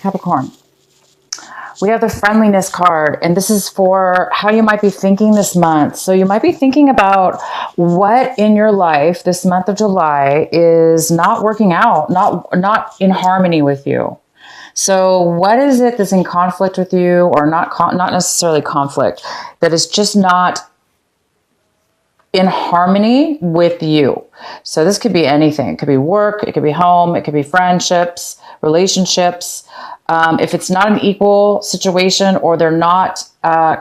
Capricorn. We have the friendliness card, and this is for how you might be thinking this month. So you might be thinking about what in your life this month of July is not working out, not in harmony with you. So what is it that's in conflict with you, or not necessarily conflict, that is just not in harmony with you? So this could be anything. It could be work, it could be home, it could be friendships, relationships. If it's not an equal situation, or they're not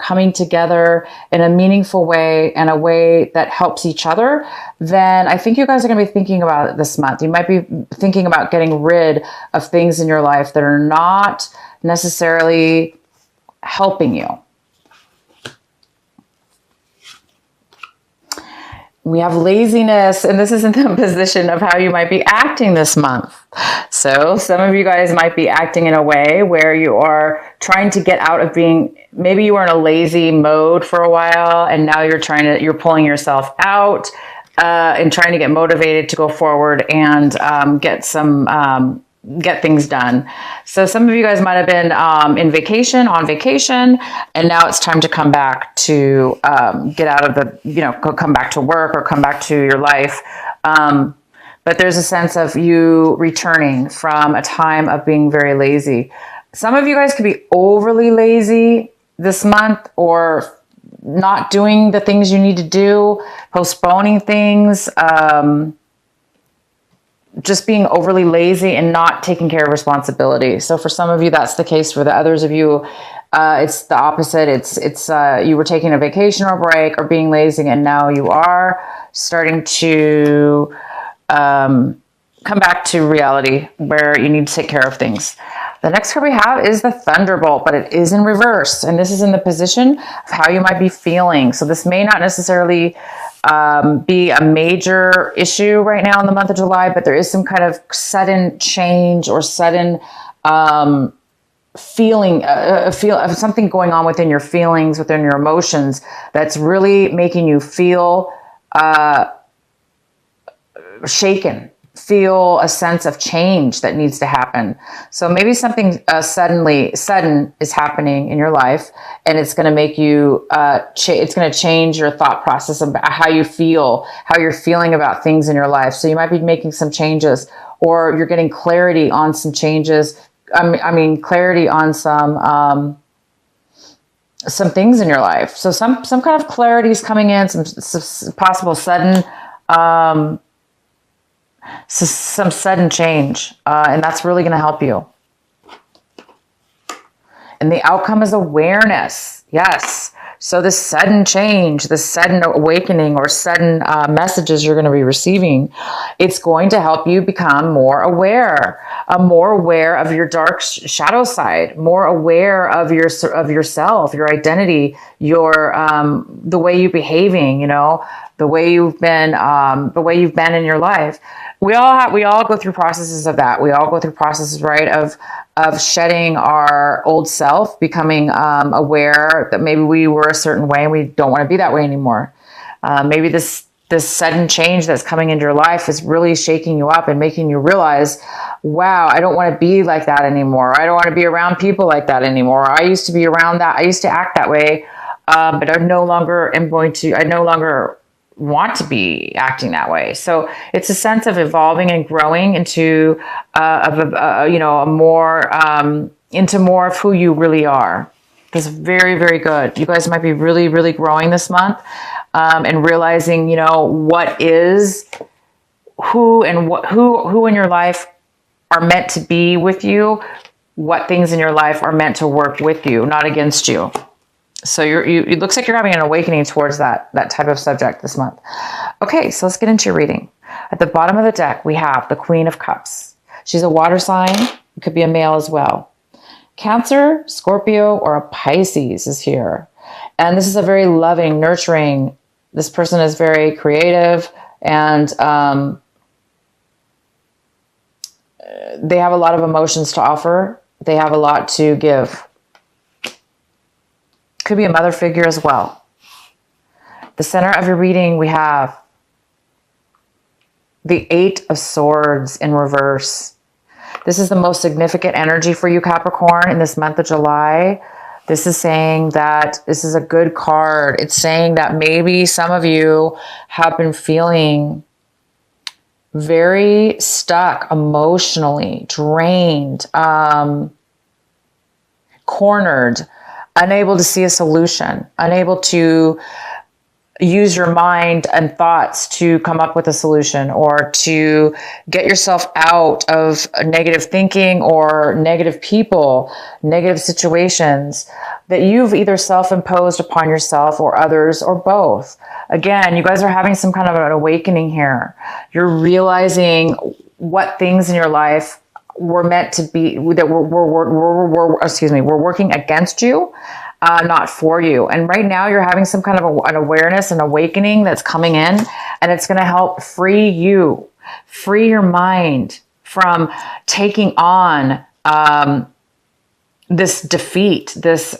coming together in a meaningful way and a way that helps each other, then I think you guys are going to be thinking about it this month. You might be thinking about getting rid of things in your life that are not necessarily helping you. We have laziness, and this is in the position of how you might be acting this month. So some of you guys might be acting in a way where you are trying to get out of being, maybe you were in a lazy mode for a while, and now you're pulling yourself out and trying to get motivated to go forward and get things done. So some of you guys might have been on vacation, and now it's time to come back to get out of come back to work or come back to your life. But there's a sense of you returning from a time of being very lazy. Some of you guys could be overly lazy this month, or not doing the things you need to do, postponing things, just being overly lazy and not taking care of responsibility. So for some of you, that's the case. For the others of you, it's the opposite. It's you were taking a vacation or break or being lazy, and now you are starting to come back to reality where you need to take care of things. The next card we have is the Thunderbolt, but it is in reverse. And this is in the position of how you might be feeling. So this may not necessarily be a major issue right now in the month of July, but there is some kind of sudden change or sudden feeling of something going on within your feelings, within your emotions, that's really making you feel shaken, feel a sense of change that needs to happen. So maybe something sudden is happening in your life, and it's going to make you, it's going to change your thought process about how you feel, how you're feeling about things in your life. So you might be making some changes, or you're getting clarity on some changes. Clarity on some things in your life. So some kind of clarity is coming in, some possible sudden, some sudden change, and that's really going to help you. And the outcome is awareness. Yes. So the sudden change, the sudden awakening, or sudden messages you're going to be receiving, it's going to help you become more aware of your dark shadow side, more aware of yourself, your identity, the way you're behaving, the way you've been in your life. We all go through processes of that. We all go through processes, right, of shedding our old self, becoming aware that maybe we were a certain way and we don't want to be that way anymore. Maybe this sudden change that's coming into your life is really shaking you up and making you realize, wow, I don't want to be like that anymore. I don't want to be around people like that anymore. I used to be around that. I used to act that way, but I no longer want to be acting that way. So it's a sense of evolving and growing into into more of who you really are. That's very, very good. You guys might be really, really growing this month, and realizing, what is who in your life are meant to be with you, what things in your life are meant to work with you, not against you. So it looks like you're having an awakening towards that type of subject this month. Okay, so let's get into your reading. At the bottom of the deck, we have the Queen of Cups. She's a water sign. It could be a male as well. Cancer, Scorpio, or a Pisces is here. And this is a very loving, nurturing. This person is very creative, and they have a lot of emotions to offer. They have a lot to give. Could be a mother figure as well. The center of your reading, we have the 8 of Swords in reverse. This is the most significant energy for you, Capricorn, in this month of July. This is saying that this is a good card. It's saying that maybe some of you have been feeling very stuck emotionally, drained, cornered, unable to see a solution, unable to use your mind and thoughts to come up with a solution, or to get yourself out of negative thinking or negative people, negative situations that you've either self-imposed upon yourself or others, or both. Again, you guys are having some kind of an awakening here. You're realizing what things in your life were meant to be, that were working against you, not for you. And right now you're having some kind of an awareness, an awakening that's coming in, and it's going to help free you, free your mind from taking on this defeat, this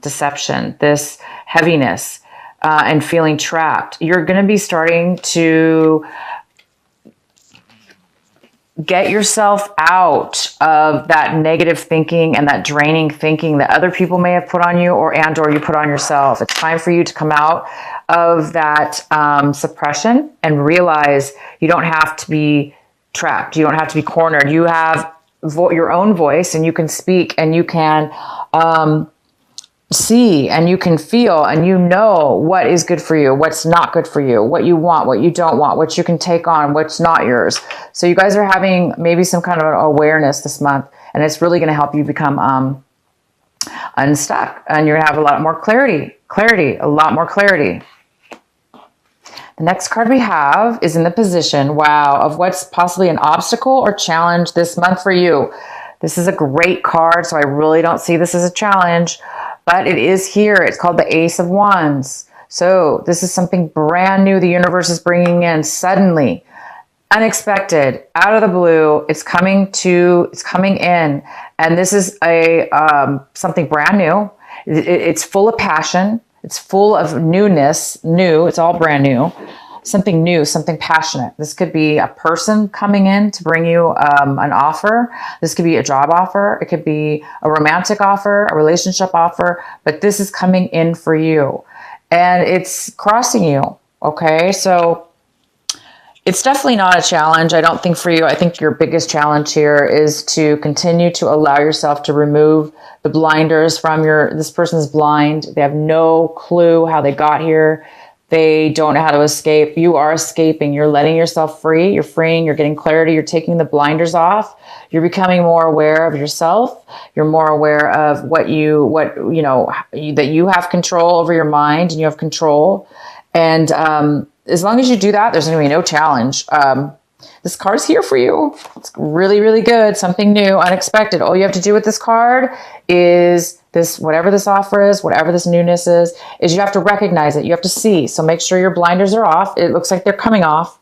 deception, this heaviness, and feeling trapped. You're going to be starting to get yourself out of that negative thinking and that draining thinking that other people may have put on you, or you put on yourself. It's time for you to come out of that suppression and realize you don't have to be trapped. You don't have to be cornered. You have your own voice, and you can speak, and you can see, and you can feel, and you know what is good for you, what's not good for you, what you want, what you don't want, what you can take on, what's not yours. So you guys are having maybe some kind of an awareness this month, and it's really going to help you become unstuck, and you're going to have a lot more clarity, a lot more clarity. The next card we have is in the position, wow, of what's possibly an obstacle or challenge this month for you. This is a great card, so I really don't see this as a challenge, but it is here. It's called the Ace of Wands. So this is something brand new the universe is bringing in suddenly, unexpected, out of the blue. It's coming in, and this is something brand new. It's full of passion. It's full of newness, it's all brand new, something new, something passionate. This could be a person coming in to bring you an offer. This could be a job offer. It could be a romantic offer, a relationship offer, but this is coming in for you, and it's crossing you. Okay. So it's definitely not a challenge, I don't think, for you. I think your biggest challenge here is to continue to allow yourself to remove the blinders from this person's blind. They have no clue how they got here. They don't know how to escape. You are escaping. You're letting yourself free. You're freeing. You're getting clarity. You're taking the blinders off. You're becoming more aware of yourself. You're more aware of that you have control over your mind, and you have control. And as long as you do that, there's going to be no challenge. This card's here for you. It's really, really good. Something new, unexpected. All you have to do with this card is whatever this offer is, whatever this newness is you have to recognize it. You have to see. So make sure your blinders are off. It looks like they're coming off.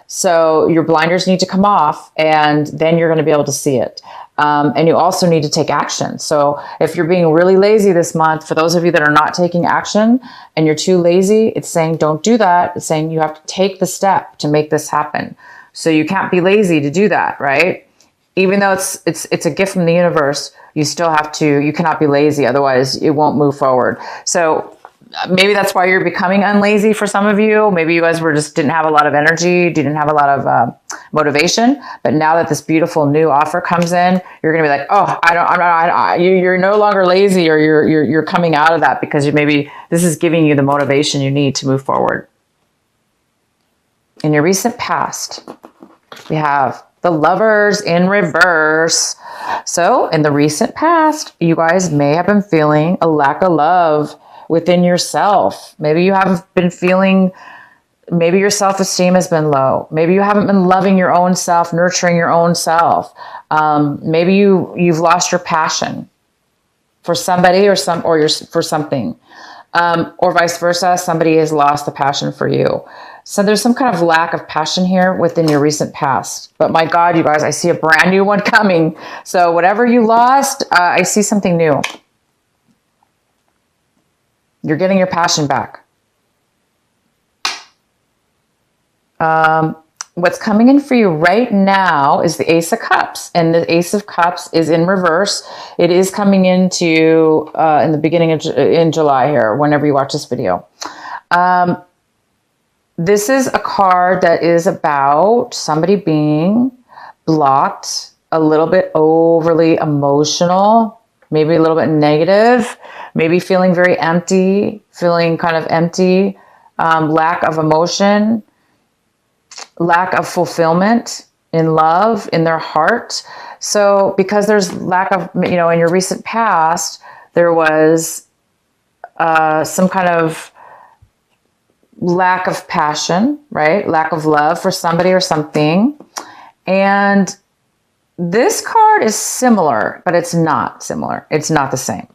So your blinders need to come off, and then you're going to be able to see it. And you also need to take action. So if you're being really lazy this month, for those of you that are not taking action and you're too lazy, it's saying don't do that. It's saying you have to take the step to make this happen. So you can't be lazy to do that, right? Even though it's a gift from the universe, you cannot be lazy. Otherwise it won't move forward. So maybe that's why you're becoming unlazy for some of you. Maybe you guys didn't have a lot of energy, didn't have a lot of motivation. But now that this beautiful new offer comes in, you're going to be like, oh, you're no longer lazy, or you're coming out of that because maybe this is giving you the motivation you need to move forward. In your recent past, we have the Lovers in reverse. So in the recent past, you guys may have been feeling a lack of love within yourself. Maybe you have been feeling, maybe your self-esteem has been low. Maybe you haven't been loving your own self, nurturing your own self. Maybe you've lost your passion for somebody for something, or vice versa. Somebody has lost the passion for you. So there's some kind of lack of passion here within your recent past. But my God, you guys, I see a brand new one coming. So whatever you lost, I see something new. You're getting your passion back. what's coming in for you right now is the Ace of Cups, and the Ace of Cups is in reverse. It is coming into in the beginning of in July here, whenever you watch this video. This is a card that is about somebody being blocked, a little bit overly emotional, maybe a little bit negative, maybe feeling very empty, feeling kind of empty, lack of emotion, lack of fulfillment in love, in their heart. So because there's lack of, in your recent past, there was some kind of lack of passion, right? Lack of love for somebody or something. And this card is similar, but it's not similar. It's not the same.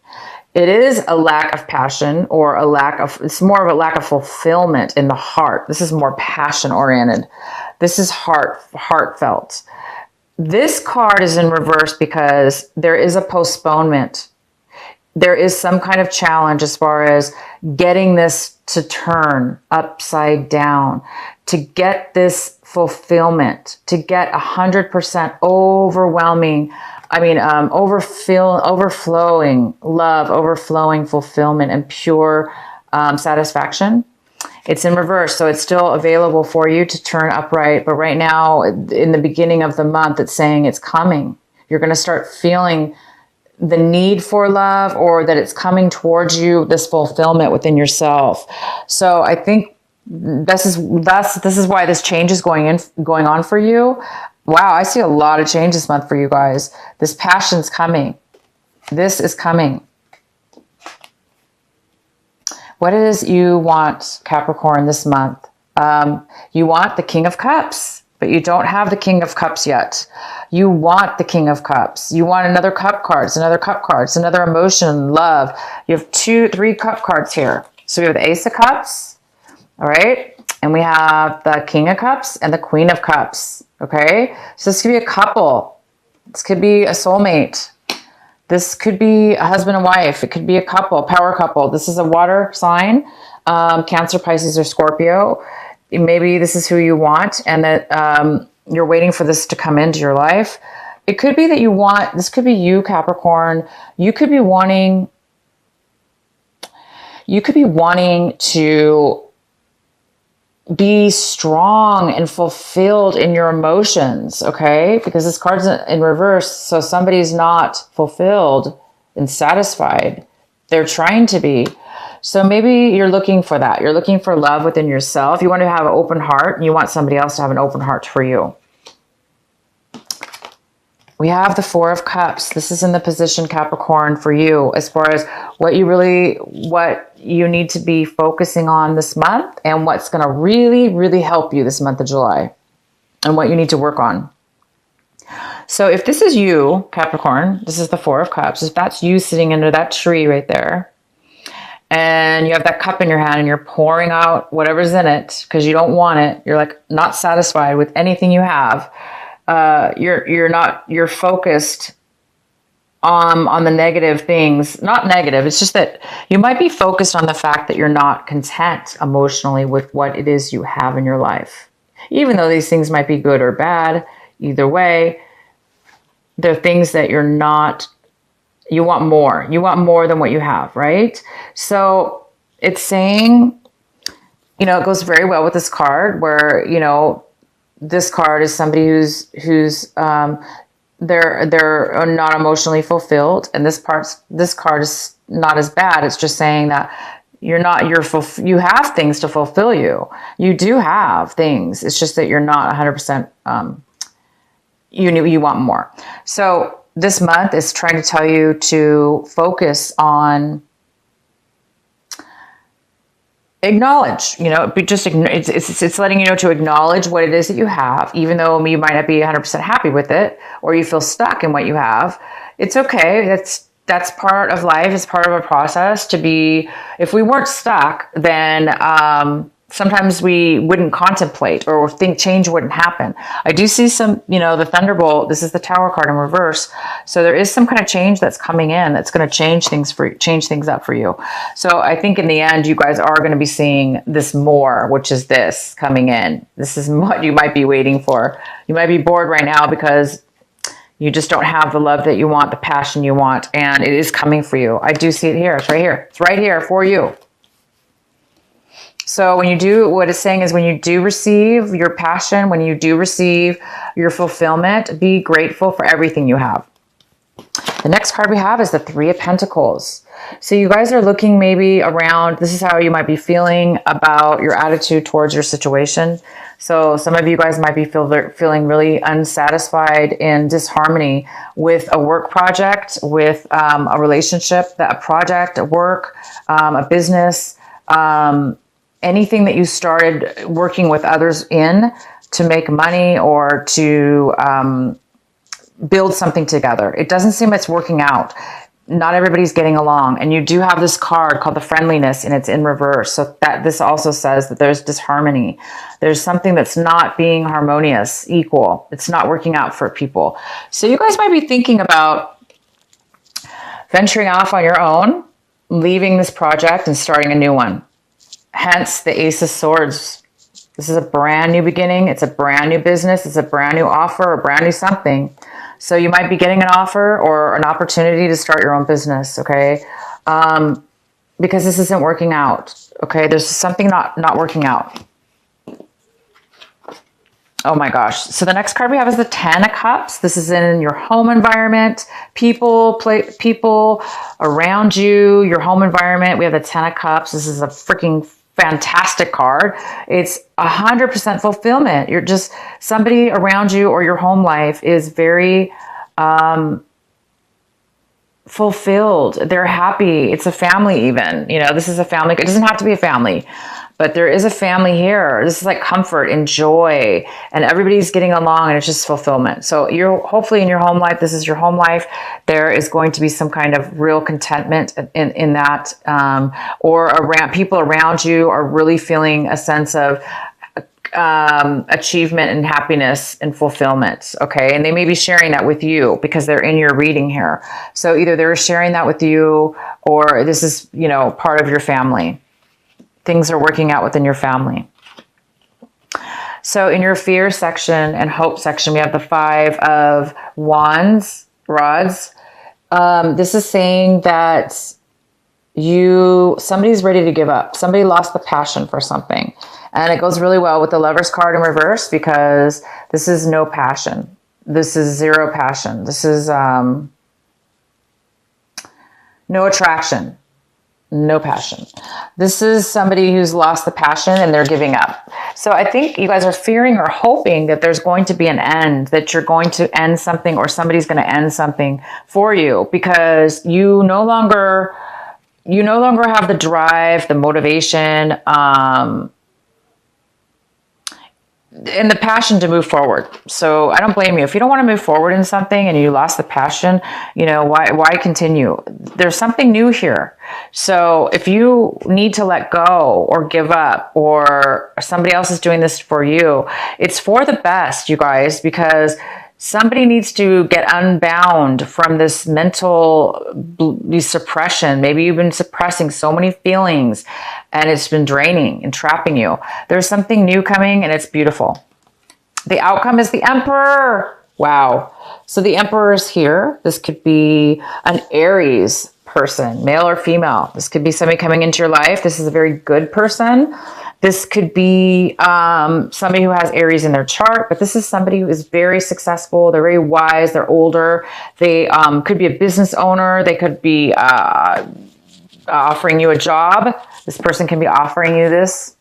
It is a lack of passion, or it's more of a lack of fulfillment in the heart. This is more passion oriented. This is heartfelt. This card is in reverse because there is a postponement. There is some kind of challenge as far as getting this to turn upside down, to get this fulfillment, to get 100% overwhelming, overflowing love, overflowing fulfillment, and pure satisfaction. It's in reverse, so it's still available for you to turn upright. But right now, in the beginning of the month, it's saying it's coming. You're going to start feeling the need for love, or that it's coming towards you, this fulfillment within yourself. So I think this is why this change is going on for you. Wow, I see a lot of change this month for you guys. This passion's coming. This is coming. What it is you want, Capricorn, this month? You want the King of Cups, but you don't have the King of Cups yet. You want the King of Cups. You want another cup cards, another emotion, love. You have 3 cup cards here. So we have the Ace of Cups, all right? And we have the King of Cups and the Queen of Cups, okay? So this could be a couple. This could be a soulmate. This could be a husband and wife. It could be a couple, power couple. This is a water sign, Cancer, Pisces, or Scorpio. Maybe this is who you want, and that you're waiting for this to come into your life. It could be that this could be you, Capricorn. You could be wanting to be strong and fulfilled in your emotions, okay? Because this card's in reverse, so somebody's not fulfilled and satisfied. They're trying to be. So maybe you're looking for that. You're looking for love within yourself. You want to have an open heart, and you want somebody else to have an open heart for you. We have the Four of Cups. This is in the position, Capricorn, for you as far as what you need to be focusing on this month, and what's going to really, really help you this month of July, and what you need to work on. So if this is you, Capricorn, this is the Four of Cups. If that's you sitting under that tree right there, and you have that cup in your hand and you're pouring out whatever's in it because you don't want it, you're like not satisfied with anything you have. You're focused on the negative things. Not negative, it's just that you might be focused on the fact that you're not content emotionally with what it is you have in your life. Even though these things might be good or bad, either way, they're things that you want more. You want more than what you have, right? So it's saying, it goes very well with this card where, this card is somebody who's they're not emotionally fulfilled, and this card is not as bad. It's just saying that you have things to fulfill you. You do have things. It's just that you're not 100%. You want more. So this month is trying to tell you to focus on acknowledge, it's letting you know to acknowledge what it is that you have, even though you might not be 100% happy with it, or you feel stuck in what you have. It's okay. That's part of life. It's part of a process to be. If we weren't stuck, then sometimes we wouldn't contemplate or think change wouldn't happen. I do see some, the Thunderbolt, this is the Tower card in reverse. So there is some kind of change that's coming in that's going to change things up for you. So I think in the end, you guys are going to be seeing this more, which is this coming in. This is what you might be waiting for. You might be bored right now because you just don't have the love that you want, the passion you want, and it is coming for you. I do see it here. It's right here. It's right here for you. So when you do, what it's saying is when you do receive your passion, when you do receive your fulfillment, be grateful for everything you have. The next card we have is the Three of Pentacles. So you guys are looking maybe around, this is how you might be feeling about your attitude towards your situation. So some of you guys might be feeling really unsatisfied in disharmony with a work project, with a relationship, a project, a work, a business, anything that you started working with others in to make money or to build something together. It doesn't seem it's working out. Not everybody's getting along. And you do have this card called the Friendliness, and it's in reverse. So that this also says that there's disharmony. There's something that's not being harmonious, equal. It's not working out for people. So you guys might be thinking about venturing off on your own, leaving this project and starting a new one. Hence the Ace of Swords. This is a brand new beginning. It's a brand new business. It's a brand new offer, a brand new something. So you might be getting an offer or an opportunity to start your own business, okay? Because this isn't working out, okay? There's something not working out. Oh my gosh. So the next card we have is the Ten of Cups. This is in your home environment, people around you, your home environment. We have the Ten of Cups. This is a freaking fantastic card. It's 100% fulfillment. You're just somebody around you or your home life is very fulfilled. They're happy. It's a family even. This is a family. It doesn't have to be a family, but there is a family here. This is like comfort and joy, and everybody's getting along, and it's just fulfillment. So you're hopefully in your home life, this is your home life. There is going to be some kind of real contentment in that, or around people around you are really feeling a sense of achievement and happiness and fulfillment. Okay. And they may be sharing that with you because they're in your reading here. So either they're sharing that with you, or this is, part of your family. Things are working out within your family. So in your fear section and hope section, we have the Five of Wands, rods. This is saying that somebody's ready to give up. Somebody lost the passion for something. And it goes really well with the Lovers card in reverse because this is no passion. This is zero passion. This is no attraction. No passion. This is somebody who's lost the passion and they're giving up. So I think you guys are fearing or hoping that there's going to be an end, that you're going to end something or somebody's going to end something for you because you no longer have the drive, the motivation, and the passion to move forward. So I don't blame you. If you don't want to move forward in something and you lost the passion, why continue? There's something new here. So if you need to let go or give up or somebody else is doing this for you, it's for the best, you guys, because somebody needs to get unbound from this mental suppression. Maybe you've been suppressing so many feelings and it's been draining and trapping you. There's something new coming and it's beautiful. The outcome is the Emperor. Wow. So the Emperor is here. This could be an Aries person, male or female. This could be somebody coming into your life. This is a very good person. This could be somebody who has Aries in their chart, but this is somebody who is very successful. They're very wise. They're older. They could be a business owner. They could be offering you a job. This person can be offering you this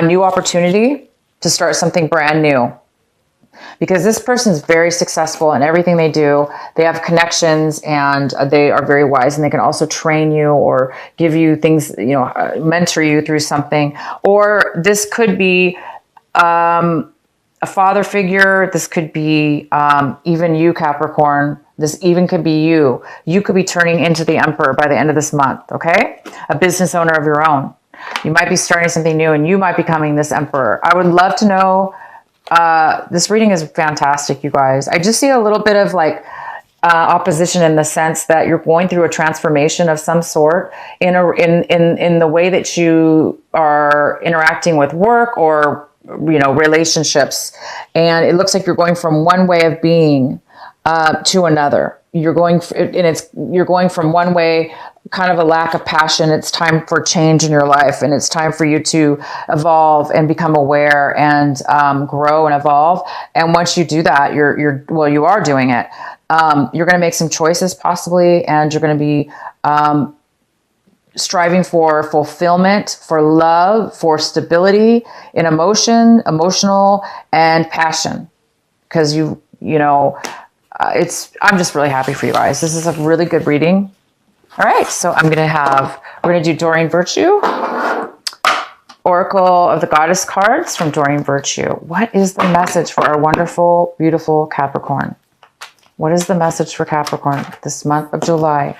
new opportunity to start something brand new. Because this person is very successful in everything they do. They have connections and they are very wise, and they can also train you or give you things, mentor you through something. Or this could be a father figure. This could be even you, Capricorn. This even could be you. You could be turning into the Emperor by the end of this month, okay? A business owner of your own. You might be starting something new, and you might be becoming this emperor. I would love to know. This reading is fantastic, you guys. I just see a little bit of like opposition in the sense that you're going through a transformation of some sort in the way that you are interacting with work or relationships, and it looks like you're going from one way of being to another. You're going from one way, kind of a lack of passion. It's time for change in your life, and it's time for you to evolve and become aware and grow and evolve. And once you do that, you are doing it. You're going to make some choices possibly, and you're going to be striving for fulfillment, for love, for stability in emotional and passion, because I'm just really happy for you guys. This is a really good reading. All right, so we're going to do Doreen Virtue, Oracle of the Goddess cards from Doreen Virtue. What is the message for our wonderful, beautiful Capricorn? What is the message for Capricorn this month of July?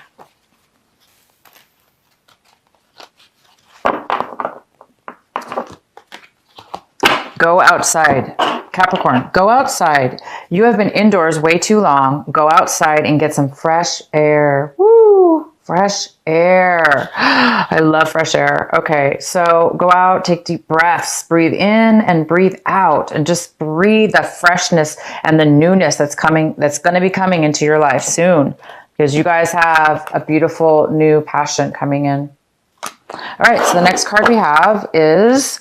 Go outside. Capricorn, go outside. You have been indoors way too long. Go outside and get some fresh air. Woo! Fresh air. I love fresh air. Okay, so go out, take deep breaths, breathe in and breathe out, and just breathe the freshness and the newness that's going to be coming into your life soon, because you guys have a beautiful new passion coming in. All right, so the next card we have is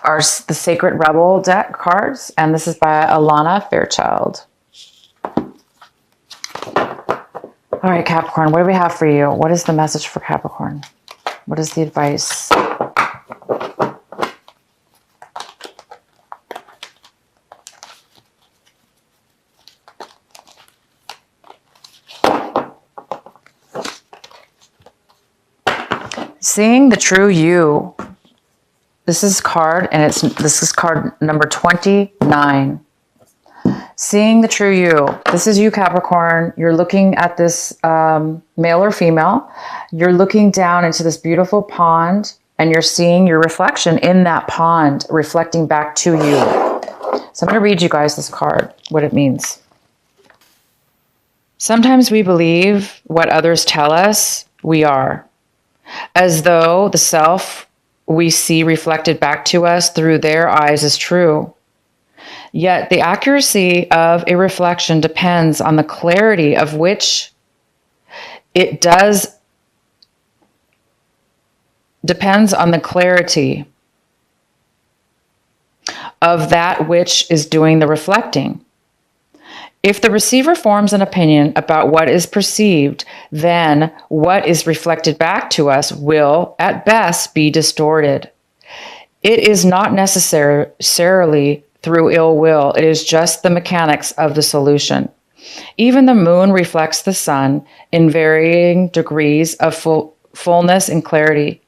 the Sacred Rebel deck cards, and this is by Alana Fairchild. All right, Capricorn, what do we have for you? What is the message for Capricorn? What is the advice? Seeing the true you. This is card number 29. Seeing the true you. This is you, Capricorn. You're looking at this male or female. You're looking down into this beautiful pond, and you're seeing your reflection in that pond reflecting back to you. So I'm going to read you guys this card, what it means. Sometimes we believe what others tell us we are, as though the self we see reflected back to us through their eyes is true. Yet the accuracy of a reflection depends on the clarity of which it does, depends on the clarity of that which is doing the reflecting. If the receiver forms an opinion about what is perceived, then what is reflected back to us will, at best, be distorted. It is not necessarily through ill will. It is just the mechanics of the solution. Even the moon reflects the sun in varying degrees of fullness and clarity.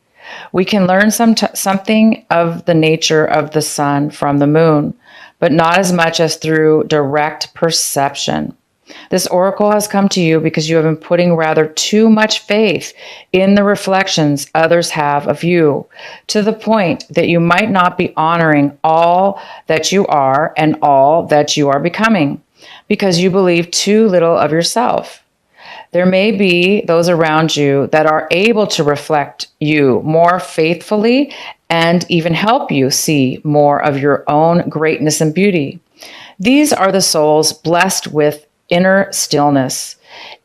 We can learn something of the nature of the sun from the moon, but not as much as through direct perception. This oracle has come to you because you have been putting rather too much faith in the reflections others have of you, to the point that you might not be honoring all that you are and all that you are becoming, because you believe too little of yourself. There may be those around you that are able to reflect you more faithfully and even help you see more of your own greatness and beauty. These are the souls blessed with inner stillness.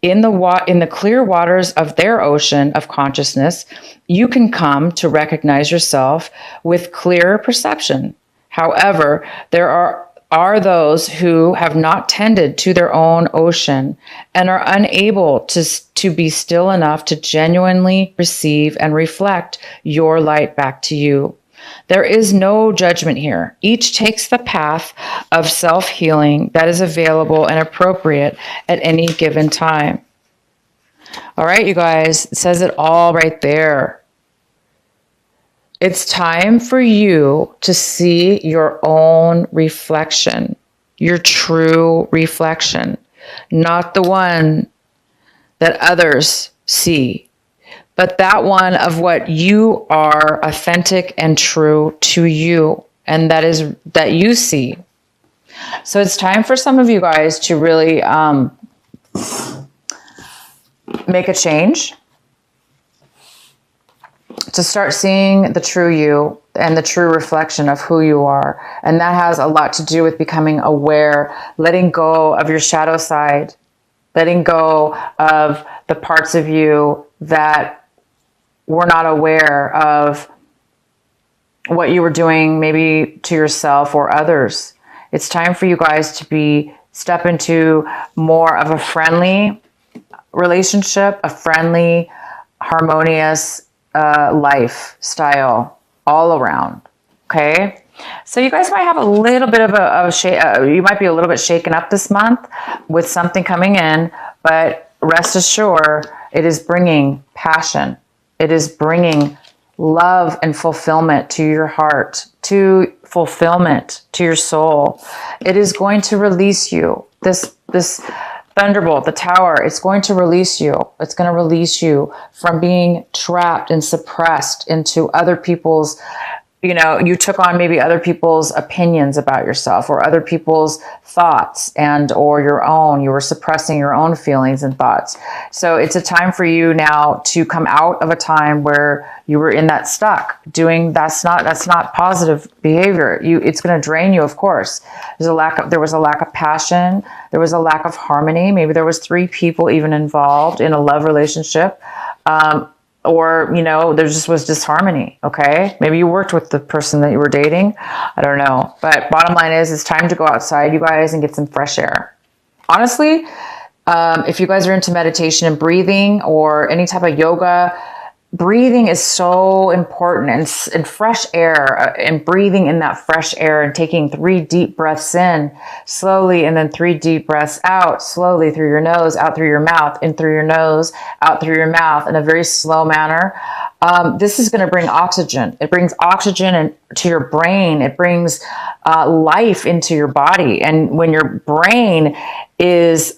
In the clear waters of their ocean of consciousness, you can come to recognize yourself with clearer perception. However, there are those who have not tended to their own ocean and are unable to be still enough to genuinely receive and reflect your light back to you. There is no judgment here. Each takes the path of self-healing that is available and appropriate at any given time. All right, you guys, it says it all right there. It's time for you to see your own reflection, your true reflection, not the one that others see, but that one of what you are authentic and true to you, and that you see. So it's time for some of you guys to really make a change, to start seeing the true you and the true reflection of who you are. And that has a lot to do with becoming aware, letting go of your shadow side, letting go of the parts of you that were not aware of what you were doing, maybe to yourself or others. It's time for you guys to step into more of a friendly relationship, a friendly, harmonious lifestyle all around. Okay. So you guys might have a little bit of you might be a little bit shaken up this month with something coming in, but rest assured, it is bringing passion. It is bringing love and fulfillment to your heart, to fulfillment to your soul. It is going to release you. This thunderbolt, the tower, it's going to release you. It's going to release you from being trapped and suppressed into other people's, you took on maybe other people's opinions about yourself or other people's thoughts or your own. You were suppressing your own feelings and thoughts. So it's a time for you now to come out of a time where you were in that stuck doing, that's not positive behavior. It's going to drain you, of course. There was a lack of passion. There was a lack of harmony. Maybe there was 3 people even involved in a love relationship. Or, there just was disharmony, okay? Maybe you worked with the person that you were dating. I don't know. But bottom line is, it's time to go outside, you guys, and get some fresh air. Honestly, if you guys are into meditation and breathing or any type of yoga, breathing is so important, and fresh air and breathing in that fresh air and taking 3 deep breaths in slowly and then 3 deep breaths out slowly through your nose, out through your mouth, in through your nose, out through your mouth in a very slow manner. This is going to bring oxygen. It brings oxygen to your brain. It brings life into your body. And when your brain is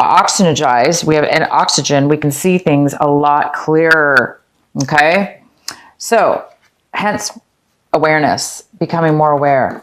oxygenized, we have an oxygen, we can see things a lot clearer. Okay. So hence awareness, becoming more aware.